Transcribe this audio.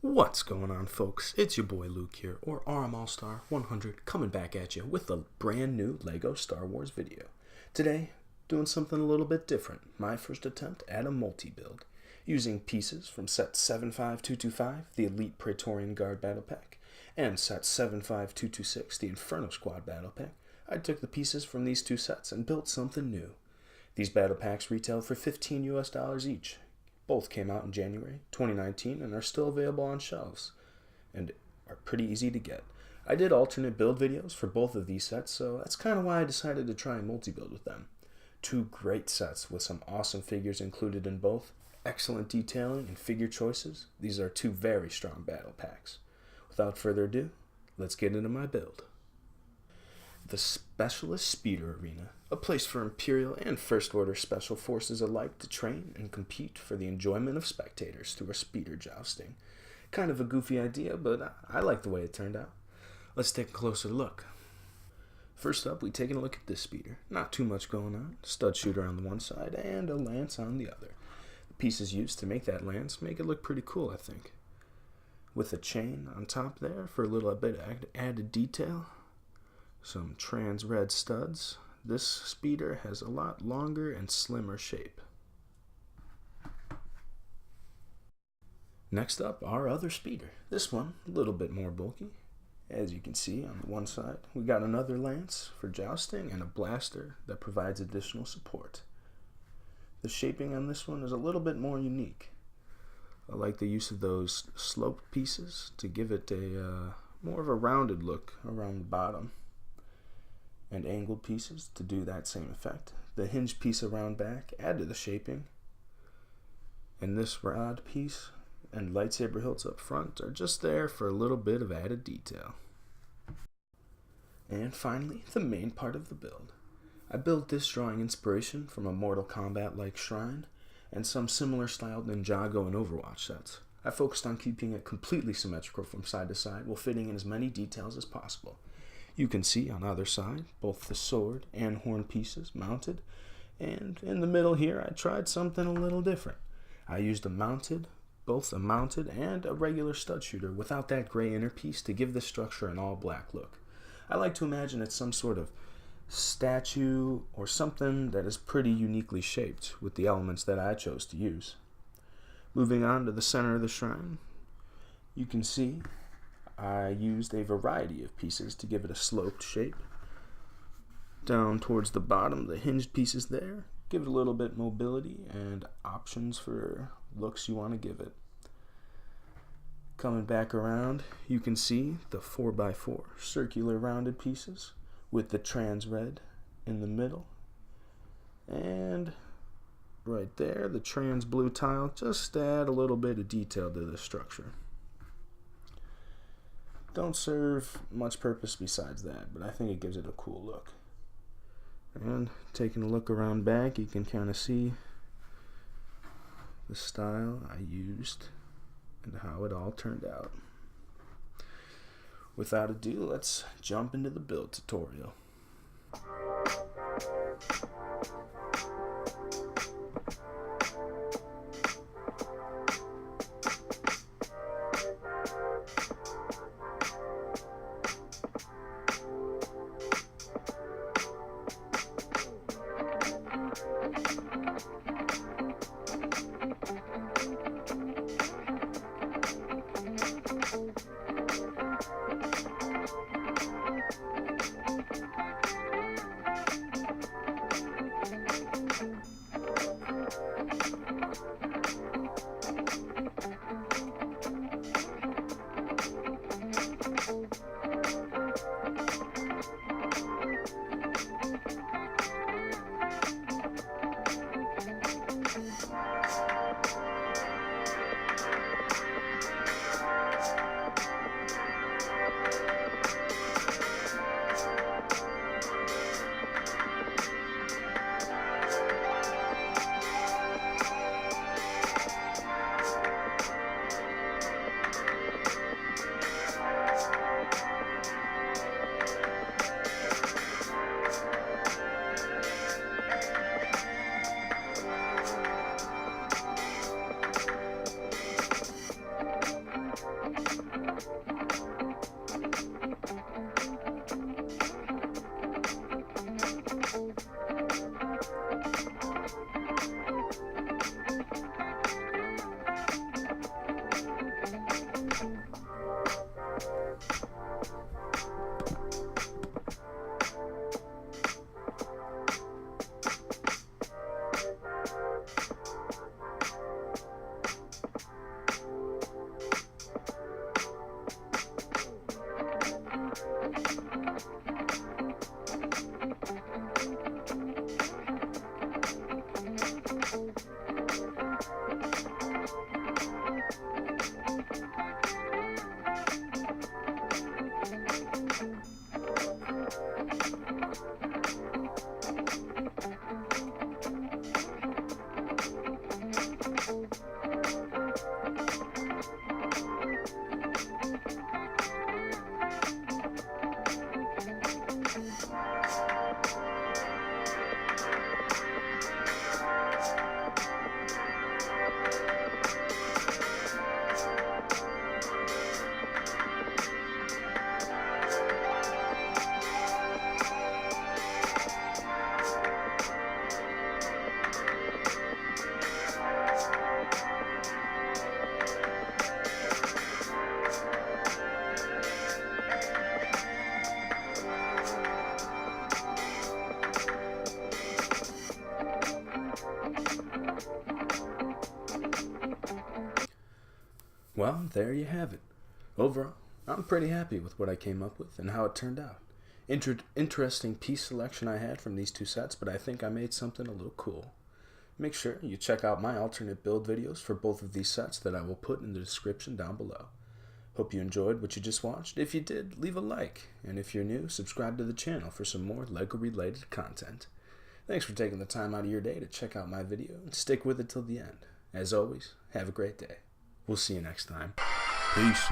What's going on, folks? It's your boy Luke here, or RM All-Star 100, coming back at you with a brand new LEGO Star Wars video. Today, doing something a little bit different. My first attempt at a multi-build, using pieces from set 75225, the Elite Praetorian Guard Battle Pack, and set 75226, the Inferno Squad Battle Pack. I took the pieces from these two sets and built something new. These battle packs retail for $15 US each. Both came out in January 2019 and are still available on shelves and are pretty easy to get. I did alternate build videos for both of these sets, so that's kind of why I decided to try and multi-build with them. Two great sets with some awesome figures included in both, excellent detailing and figure choices. These are two very strong battle packs. Without further ado, let's get into my build. The Specialist Speeder Arena, a place for Imperial and First Order Special Forces alike to train and compete for the enjoyment of spectators through a speeder jousting. Kind of a goofy idea, but I like the way it turned out. Let's take a closer look. First up, we take a look at this speeder. Not too much going on. Stud shooter on the one side and a lance on the other. The pieces used to make that lance make it look pretty cool, I think. With a chain on top there for a little bit of added detail. Some trans red studs. This speeder has a lot longer and slimmer shape. Next up, our other speeder. This one, a little bit more bulky. As you can see on the one side, we got another lance for jousting and a blaster that provides additional support. The shaping on this one is a little bit more unique. I like the use of those sloped pieces to give it a more of a rounded look around the bottom, and angled pieces to do that same effect. The hinge piece around back add to the shaping, and this rod piece and lightsaber hilts up front are just there for a little bit of added detail. And finally, the main part of the build. I built this drawing inspiration from a Mortal Kombat-like shrine and some similar styled Ninjago and Overwatch sets. I focused on keeping it completely symmetrical from side to side while fitting in as many details as possible. You can see on either side both the sword and horn pieces mounted, and in the middle here I tried something a little different. I used both a mounted and a regular stud shooter without that gray inner piece to give the structure an all black look. I like to imagine it's some sort of statue or something that is pretty uniquely shaped with the elements that I chose to use. Moving on to the center of the shrine, you can see I used a variety of pieces to give it a sloped shape. Down towards the bottom, the hinged pieces there give it a little bit mobility and options for looks you want to give it. Coming back around, you can see the 4x4 circular rounded pieces with the trans red in the middle, and right there the trans blue tile just to add a little bit of detail to the structure. Don't serve much purpose besides that, but I think it gives it a cool look. And taking a look around back, you can kind of see the style I used and how it all turned out. Without ado, let's jump into the build tutorial. Well, there you have it. Overall, I'm pretty happy with what I came up with and how it turned out. Interesting piece selection I had from these two sets, but I think I made something a little cool. Make sure you check out my alternate build videos for both of these sets that I will put in the description down below. Hope you enjoyed what you just watched. If you did, leave a like, and if you're new, subscribe to the channel for some more LEGO related content. Thanks for taking the time out of your day to check out my video and stick with it till the end. As always, have a great day. We'll see you next time. Peace.